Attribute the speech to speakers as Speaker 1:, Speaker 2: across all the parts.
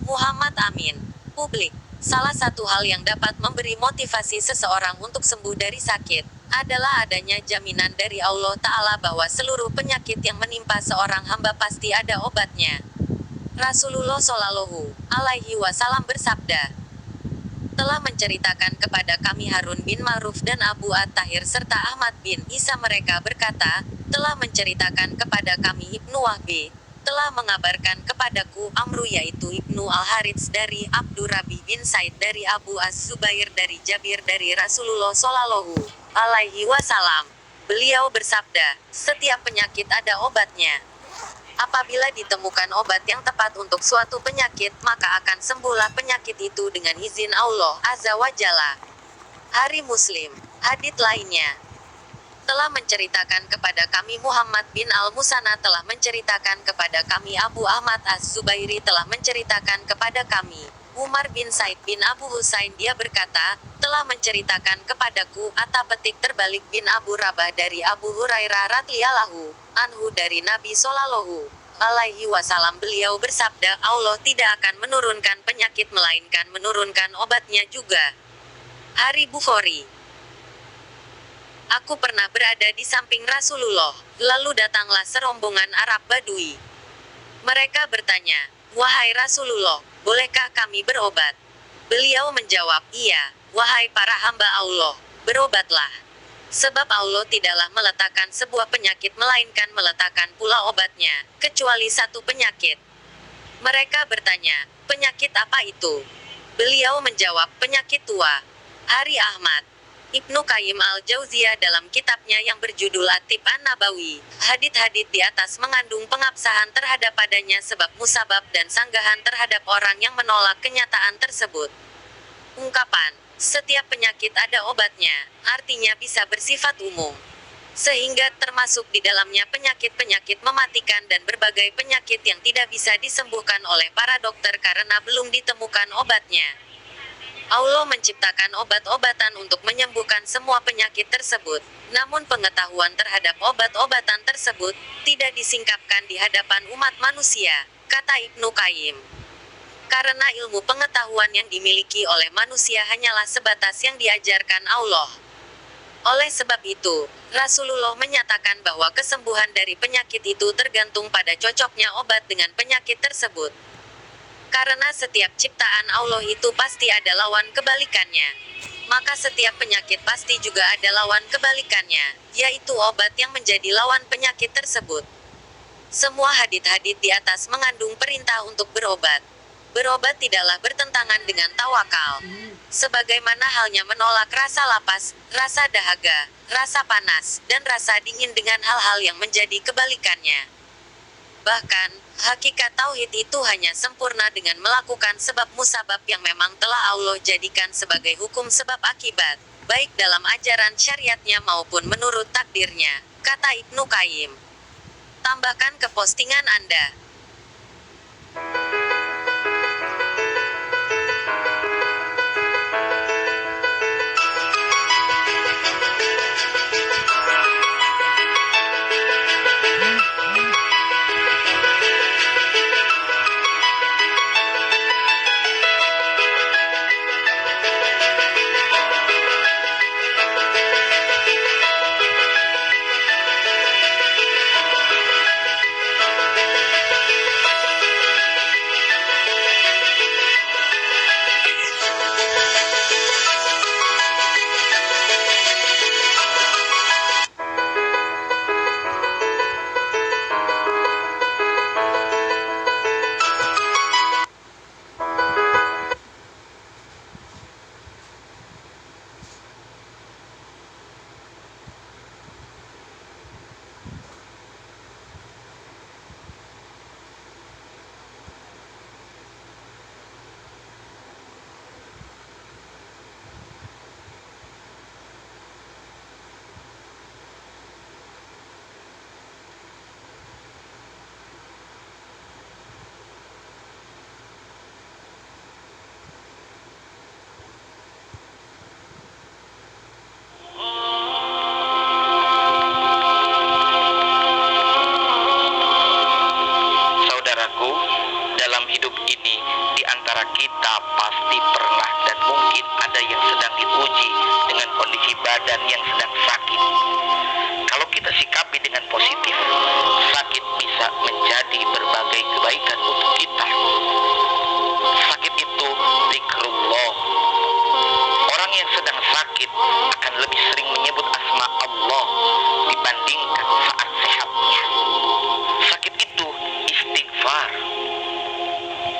Speaker 1: Muhammad Amin. Publik. Salah satu hal yang dapat memberi motivasi seseorang untuk sembuh dari sakit, adalah adanya jaminan dari Allah Ta'ala bahwa seluruh penyakit yang menimpa seorang hamba pasti ada obatnya. Rasulullah Shallallahu Alaihi Wasallam bersabda, telah menceritakan kepada kami Harun bin Ma'ruf dan Abu At-Tahir serta Ahmad bin Isa, mereka berkata, telah menceritakan kepada kami Ibnu Wahbi, telah mengabarkan kepadaku Amru yaitu Ibnu Al-Harits dari Abdurrabi bin Said dari Abu Az-Zubair dari Jabir dari Rasulullah Shallallahu Alaihi Wasallam. Beliau bersabda, setiap penyakit ada obatnya. Apabila ditemukan obat yang tepat untuk suatu penyakit, maka akan sembuhlah penyakit itu dengan izin Allah Azza wa Jalla. Hari Muslim. Hadits lainnya telah menceritakan kepada kami Muhammad bin Al-Musanna telah menceritakan kepada kami Abu Ahmad Az-Zubairi telah menceritakan kepada kami Umar bin Said bin Abu Husain, dia berkata, telah menceritakan kepadaku Atta petik terbalik bin Abu Rabah dari Abu Hurairah radhiyallahu anhu dari Nabi Shallallahu Alaihi Wasallam. Beliau bersabda, Allah tidak akan menurunkan penyakit melainkan menurunkan obatnya juga. Hari Bukhari. Aku pernah berada di samping Rasulullah, lalu datanglah serombongan Arab Badui. Mereka bertanya, wahai Rasulullah, bolehkah kami berobat? Beliau menjawab, iya, wahai para hamba Allah, berobatlah. Sebab Allah tidaklah meletakkan sebuah penyakit melainkan meletakkan pula obatnya, kecuali satu penyakit. Mereka bertanya, penyakit apa itu? Beliau menjawab, penyakit tua. Hari Ahmad. Ibnu Qayyim al-Jauziyah dalam kitabnya yang berjudul At-Tib An-Nabawi, hadits-hadits di atas mengandung pengabsahan terhadap padanya sebab musabab dan sanggahan terhadap orang yang menolak kenyataan tersebut. Ungkapan, setiap penyakit ada obatnya, artinya bisa bersifat umum. Sehingga termasuk di dalamnya penyakit-penyakit mematikan dan berbagai penyakit yang tidak bisa disembuhkan oleh para dokter karena belum ditemukan obatnya. Allah menciptakan obat-obatan untuk menyembuhkan semua penyakit tersebut, namun pengetahuan terhadap obat-obatan tersebut tidak disingkapkan di hadapan umat manusia, kata Ibnu Qayyim. Karena ilmu pengetahuan yang dimiliki oleh manusia hanyalah sebatas yang diajarkan Allah. Oleh sebab itu, Rasulullah menyatakan bahwa kesembuhan dari penyakit itu tergantung pada cocoknya obat dengan penyakit tersebut. Karena setiap ciptaan Allah itu pasti ada lawan kebalikannya. Maka setiap penyakit pasti juga ada lawan kebalikannya, yaitu obat yang menjadi lawan penyakit tersebut. Semua hadits-hadits di atas mengandung perintah untuk berobat. Berobat tidaklah bertentangan dengan tawakal. Sebagaimana halnya menolak rasa lapas, rasa dahaga, rasa panas, dan rasa dingin dengan hal-hal yang menjadi kebalikannya. Bahkan, hakikat tauhid itu hanya sempurna dengan melakukan sebab musabab yang memang telah Allah jadikan sebagai hukum sebab akibat, baik dalam ajaran syariatnya maupun menurut takdirnya, kata Ibnu Qayyim. Tambahkan ke postingan Anda.
Speaker 2: antara kita pasti pernah dan mungkin ada yang sedang diuji dengan kondisi badan yang sedang sakit. Kalau kita sikapi dengan positif, sakit bisa menjadi berbagai kebaikan untuk kita. Sakit itu zikrullah. Orang yang sedang sakit akan lebih sering menyebut asma Allah dibandingkan saat sehatnya. Sakit itu istighfar.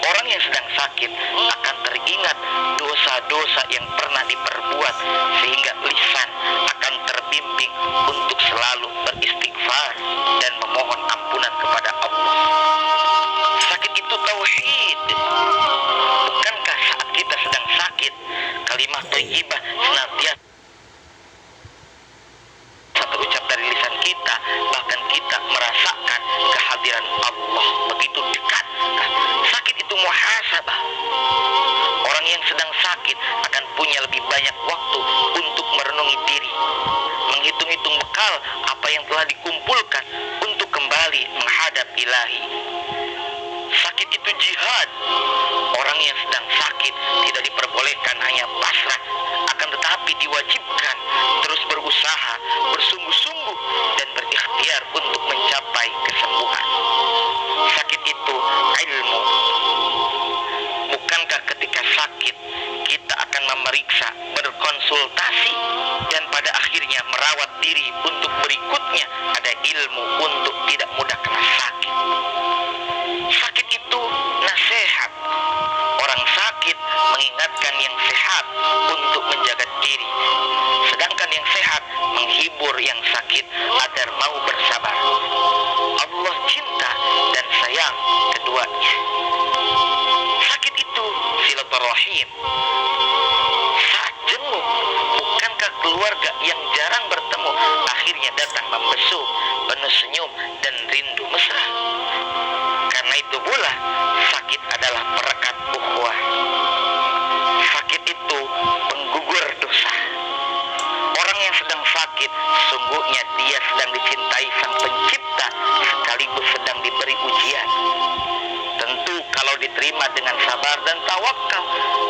Speaker 2: Orang yang sedang sakit akan teringat dosa-dosa yang pernah diperbuat, sehingga lisan akan terbimbing untuk selalu beristighfar dan memohon ampunan kepada Allah. Sakit itu tauhid. Bukankah saat kita sedang sakit, kalimat thayyibah senantiasa terucap dari lisan kita, bahkan kita merasakan kehadiran Allah begitu dekat. Sakit itu muhasabah. Orang yang sedang sakit akan punya lebih banyak waktu untuk merenungi diri, menghitung-hitung bekal apa yang telah dikumpulkan untuk kembali menghadap Ilahi. Sakit itu jihad. Orang yang sedang sakit tidak diperbolehkan hanya pasrah, akan tetapi diwajibkan terus berusaha, bersungguh-sungguh dan berikhtiar untuk mencapai kesembuhan. Sakit itu ilmu. Bukankah ketika sakit kita akan memeriksa, berkonsultasi, dan pada akhirnya merawat diri untuk berikutnya ada ilmu untuk tidak mudah kena sakit. Sakit itu nasihat. Orang sakit mengingatkan yang sehat untuk menjaga diri, sedangkan yang sehat menghibur yang sakit agar mau bersabar. Allah cinta dan sayang keduanya. Sakit itu silaturahim. Saat jenguk, bukankah keluarga yang jarang bertemu akhirnya datang membesuk, penuh senyum dan rindu mesra? Karena itu pula sakit adalah perekat ukhuwah. Sakit itu penggugur dosa. Orang yang sedang sakit, sungguhnya dia sedang dicintai Sang Pencipta sekaligus sedang diberi ujian. Tentu kalau diterima dengan sabar dan tawakal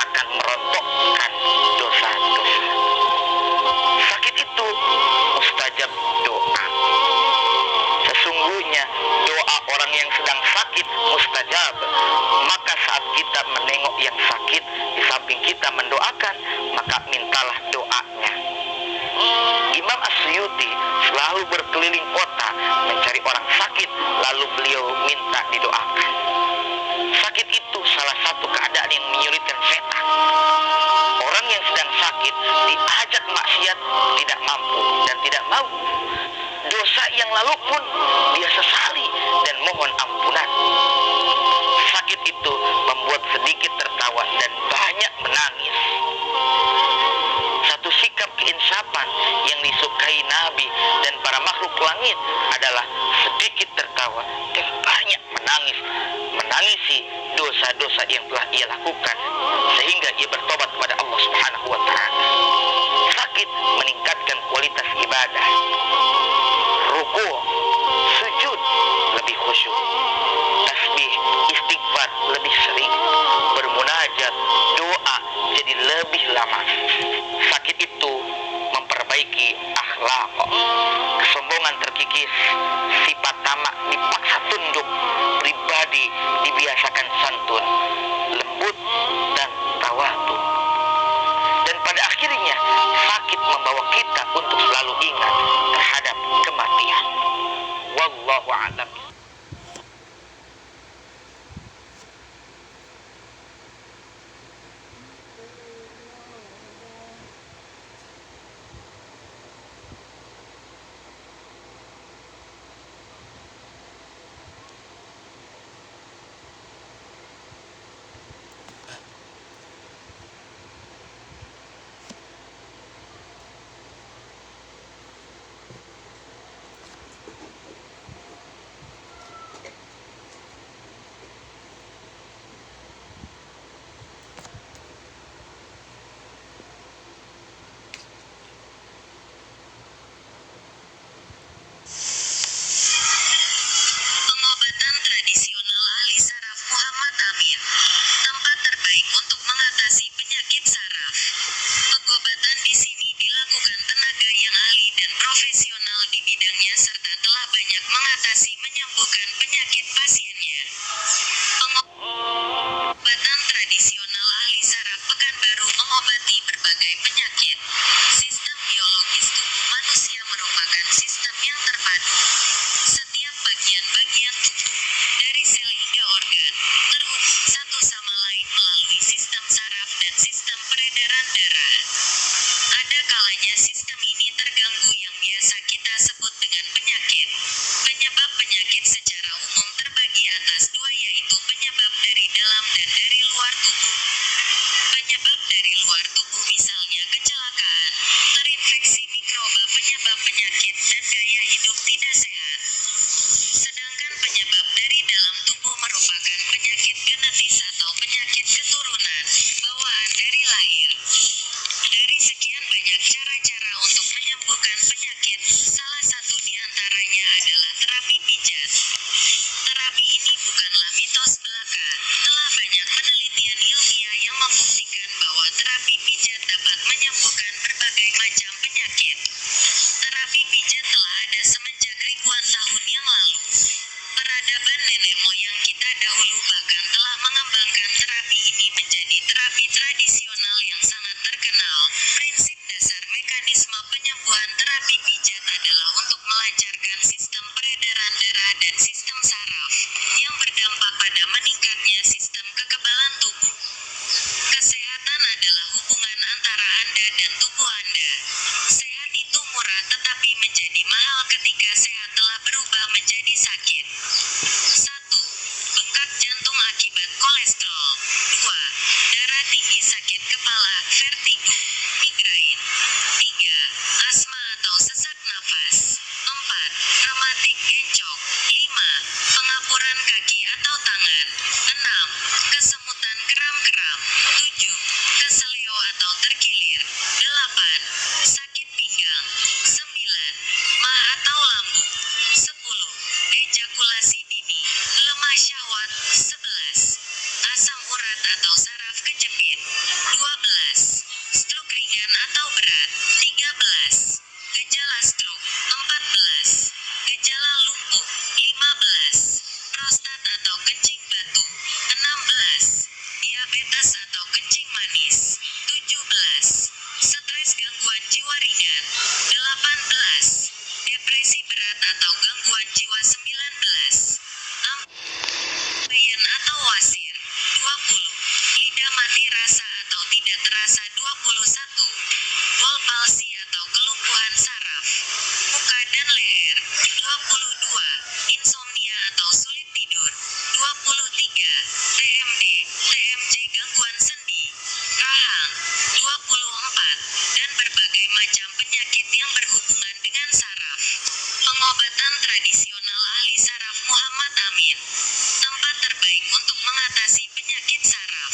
Speaker 2: akan merontokkan dosa-dosa. Sakit itu mustajab doa. Sesungguhnya doa orang yang sedang sakit mustajab. Maka saat kita menengok yang sakit, di samping kita mendoakan, maka mintalah doanya. Imam As-Suyuti selalu berkeliling kota mencari orang sakit, lalu beliau minta didoakan. Sakit itu salah satu keadaan yang menyulitkan setan. Orang yang sedang sakit diajak maksiat tidak mampu dan tidak mau. Dosa yang lalu pun dia sesali dan mohon ampunan. Sakit itu membuat sedikit tertawa dan banyak menangis. Satu sikap keinsapan yang disukai Nabi dan para makhluk langit adalah sedikit tertawa dan banyak menangis, menangisi dosa-dosa yang telah ia lakukan sehingga ia bertobat kepada Allah Subhanahu wa taala. Sakit meningkatkan kualitas ibadah. Ruku, sujud lebih khusyuk, tasbih, istighfar lebih sering, bermunajat, doa jadi lebih lama. Sakit itu memperbaiki akhlak. Kesombongan terkikis, sifat tamak dipaksa tunduk, pribadi dibiasakan santun, lembut dan tawadu. Dan pada akhirnya sakit membawa kita untuk selalu ingat terhadap kematian. Wallahu a'lam.
Speaker 1: penyebab dari dalam dan dari luar tubuh. Penyebab dari luar tubuh misalnya kecelakaan, terinfeksi mikroba penyebab penyakit, dan gaya hidup tidak sehat. Sedangkan penyebab dari dalam tubuh merupakan penyakit genetis atau penyakit keturunan, bawaan dari lahir. Dari sekian banyak cara-cara untuk menyembuhkan penyakit, salah satu di antaranya adalah terapi pijat. Terapi ini bukanlah mitos belaka. Telah banyak penelitian ilmiah yang membuktikan bahwa terapi pijat dapat menyembuhkan berbagai macam penyakit. Terapi pijat telah ada semenjak ribuan tahun yang lalu. Peradaban nenek moyang kita dahulu bahkan telah mengembangkan terapi ini menjadi terapi tradisional yang sangat terkenal. Prinsip dasar mekanisme penyembuhan terapi pijat adalah untuk melancarkan sistem peredaran darah dan sistem saraf, yang berdampak pada meningkatnya sistem kekebalan tubuh. Kesehatan adalah hubungan antara Anda dan tubuh Anda. Sehat itu murah tetapi menjadi mahal ketika sehat telah berubah menjadi sakit. 1. Bengkak jantung akibat kolesterol. 2. Darah tinggi, sakit kepala, vertigo, migrain. 3. Asma atau sesak nafas. 4. Rematik encok. 5. Pengapuran kaki atau tangan. 6. Kesemutan kram-kram. 7. Keseleo atau terkilir. 8. Sakit pinggang. 9. Mah atau lambung. 10. Ejakulasi dini. Lemah syahwat. 11. Asam urat atau saraf kejepit. 12. Stroke ringan atau berat. 13. Gejala stroke. 14. Gejala lumpuh. 15. Prostat atau kencing batu. 16. Diabetes atau kencing manis. 17. Stres gangguan jiwa ringan. 18. Depresi berat atau gangguan jiwa. 19. Ambeien atau wasir. 20. Lidah mati rasa atau tidak terasa. 21. Ball palsy atau kelumpuhan saraf muka dan leher. 22. Insomnia atau sulit tidur. 23. TMD, TMJ gangguan sendi, rahang. 24. Dan berbagai macam penyakit yang berhubungan dengan saraf. Pengobatan tradisional ahli saraf Muhammad Amin. Tempat terbaik untuk mengatasi penyakit saraf.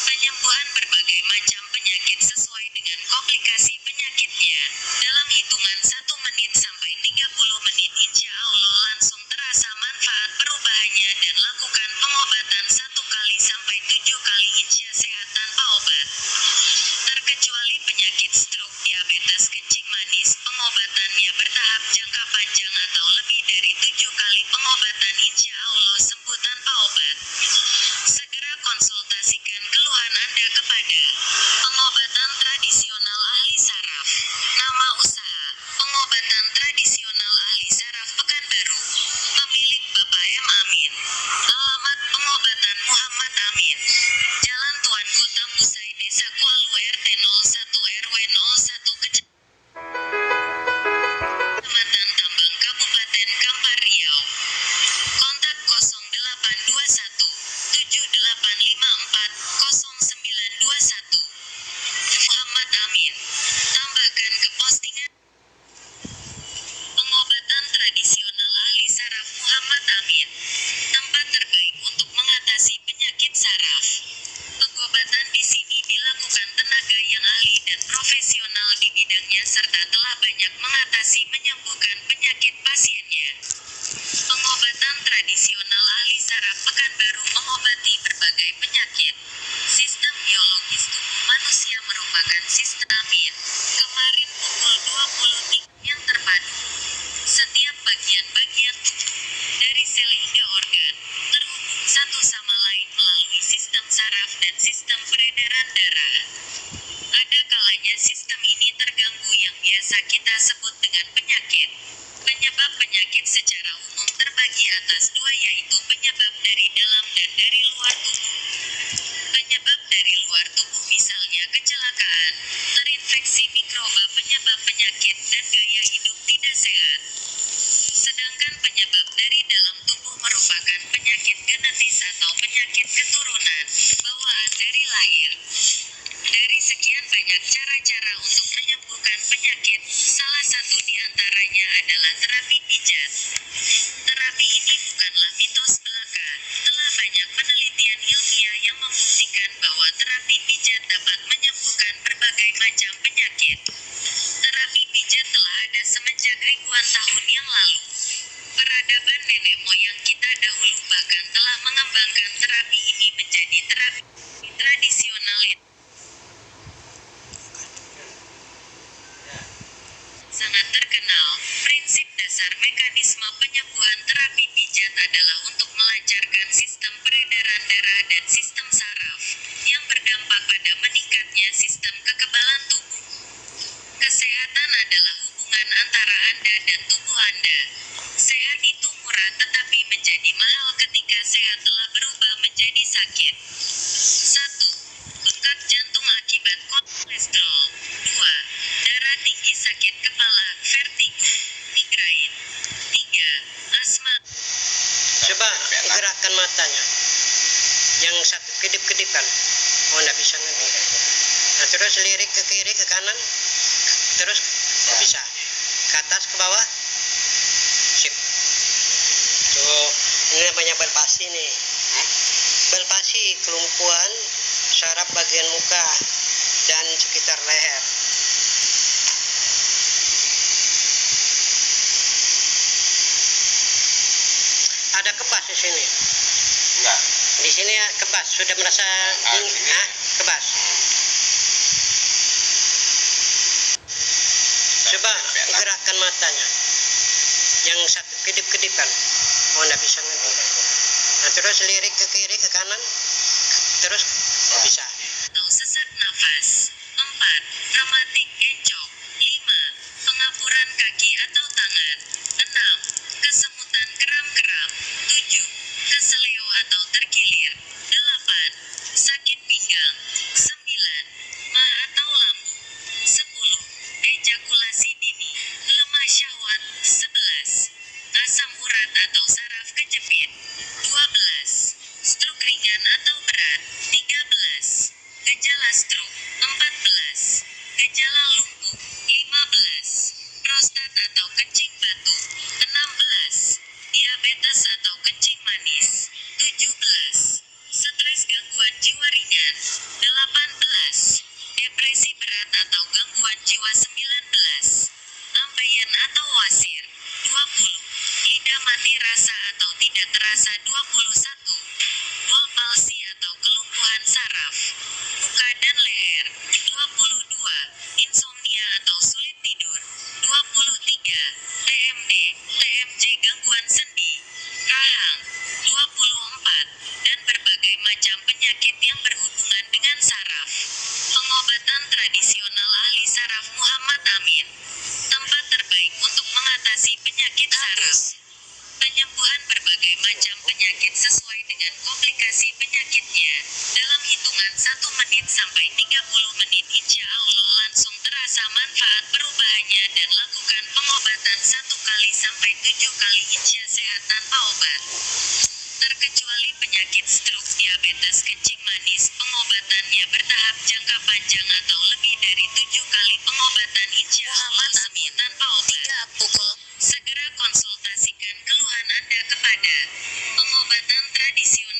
Speaker 1: Penyembuhan berbagai macam penyakit sesuai dengan komplikasi penyakitnya. Dalam hitungan 1 menit sampai 30 menit insya Allah langsung terasa manfaat perubahannya dan lakukan pengobatan 1 kali sampai 7 kali insya sehat tanpa obat. Terkecuali penyakit stroke, diabetes, kencing manis, pengobatannya bertahap jangka panjang atau lebih dari 7 kali pengobatan insya Allah sembuh tanpa obat. Segera konsultasikan keluhan Anda kepada pengobatan tradisional ahli saraf. Nama usaha, pengobatan tradisional ahli saraf Pekanbaru. Pemilik Bapak M. Amin. Alamat pengobatan Muhammad Amin. Jalan Tuanku Tambusai, Desa Kualu, RT 01 RW 01 Kecamatan Tambang, Kabupaten Kampar, Riau. Kontak 0821 7854 0921. Muhammad Amin. Tambahkan ke postingan pengobatan tradisional ahli saraf Muhammad Amin. Tempat terbaik untuk mengatasi penyakit saraf. Pengobatan di sini dilakukan tenaga yang ahli dan profesional di bidangnya serta telah banyak mengatasi menyembuhkan penyakit pasiennya. Pengobatan tradisional ahli saraf Pekanbaru mengobati berbagai penyakit. Sistem biologis tubuh manusia merupakan sistem Amin. Kemarin pukul 23 yang terpadu. Setiap bagian-bagian tubuh, dari sel hingga organ, terhubung satu sama lain melalui sistem saraf dan sistem peredaran darah. Ada kalanya sistem ini terganggu yang biasa kita sebut dengan penyakit. Penyebab penyakit secara umum terbagi atas 2 yaitu penyebab dari dalam dan dari luar tubuh. Penyebab dari luar tubuh misalnya kecelakaan, terinfeksi mikroba penyebab penyakit dan gaya hidup tidak sehat. Sedangkan penyebab dari dalam tubuh merupakan penyakit genetis atau penyakit keturunan bawaan dari lahir. Dari sekian banyak cara-cara untuk menyembuhkan penyakit, salah satu di antaranya adalah terapi pijat. Terapi ini bukanlah mitos belaka. Telah banyak penelitian ilmiah yang membuktikan bahwa terapi pijat dapat menyembuhkan berbagai macam penyakit. Terapi pijat telah ada semenjak ribuan tahun yang lalu. Peradaban nenek moyang kita dahulu bahkan telah mengembangkan terapi ini menjadi terapi tradisional yang sangat terkenal. Prinsip dasar mekanisme penyembuhan terapi pijat adalah untuk melancarkan sistem peredaran darah dan sistem saraf, yang berdampak pada meningkatnya sistem kekebalan tubuh. Kesehatan adalah hubungan antara Anda dan tubuh Anda. Sehat itu murah tetapi menjadi mahal ketika sehat telah berubah menjadi sakit. 1. Bengkak jantung akibat kolesterol. 2. Darah tinggi, sakit kepala, vertigo, migrain. 3. Asma.
Speaker 3: Coba gerakan matanya. Yang satu kedip-kedipan. Oh, nggak bisa ngedip. Nah, terus lirik ke kiri, ke kanan. Terus bisa. Ke atas, ke bawah. Sip. Tuh, ini namanya balpasi nih. Balpasi, kelumpuhan saraf bagian muka dan sekitar leher. Ada kebas di sini.
Speaker 4: Enggak.
Speaker 3: Di sini ya kebas, sudah merasa
Speaker 4: Sini.
Speaker 3: kebas. Coba gerakan matanya. Yang satu kedip-kedipan. Oh, nggak bisa ngedip. Nah, terus lirik ke kiri, ke kanan. Terus bisa.
Speaker 1: Atau sesak nafas. 4. Rematik encok. 5. Pengapuran kaki atau tangan. 6. Kesemutan kram-kram. 7. Keseleo atau terkilir. 8. Sakit pinggang. 9. Mah atau lambung. 10. Ejakulasi dini. Lemah syahwat. 11. Asam urat atau saraf kejepit. 12. Stroke ringan atau berat. 13. Gejala stroke. 14. Gejala lumpuh. 15. Prostat atau kencing batu. 16. Diabetes atau kencing manis. 17. Stres gangguan jiwa ringan. 18. Depresi berat atau gangguan jiwa. 19. Ambeien atau wasir. 20. Lidah mati rasa atau tidak terasa. 21. Ball palsy atau kelumpuhan saraf muka dan leher. 22. Insomnia atau sulit tidur. 23. TMD, TMJ gangguan sendi, rahang. 24. Dan berbagai macam penyakit yang berhubungan dengan saraf. Pengobatan tradisional ahli saraf Muhammad Amin. Tempat terbaik untuk mengatasi penyakit saraf. Penyembuhan berbagai macam penyakit sesuai dengan komplikasi penyakitnya. Dalam hitungan 1 menit sampai 30 menit insya Allah langsung terasa manfaat perubahannya dan lakukan pengobatan 1 kali sampai 7 kali insya sehat tanpa obat. Terkecuali penyakit stroke, diabetes, kencing manis, pengobatannya bertahap jangka panjang atau lebih dari 7 kali pengobatan insya Allah sembuh tanpa obat. Segera konsultasikan keluhan Anda kepada pengobatan tradisional.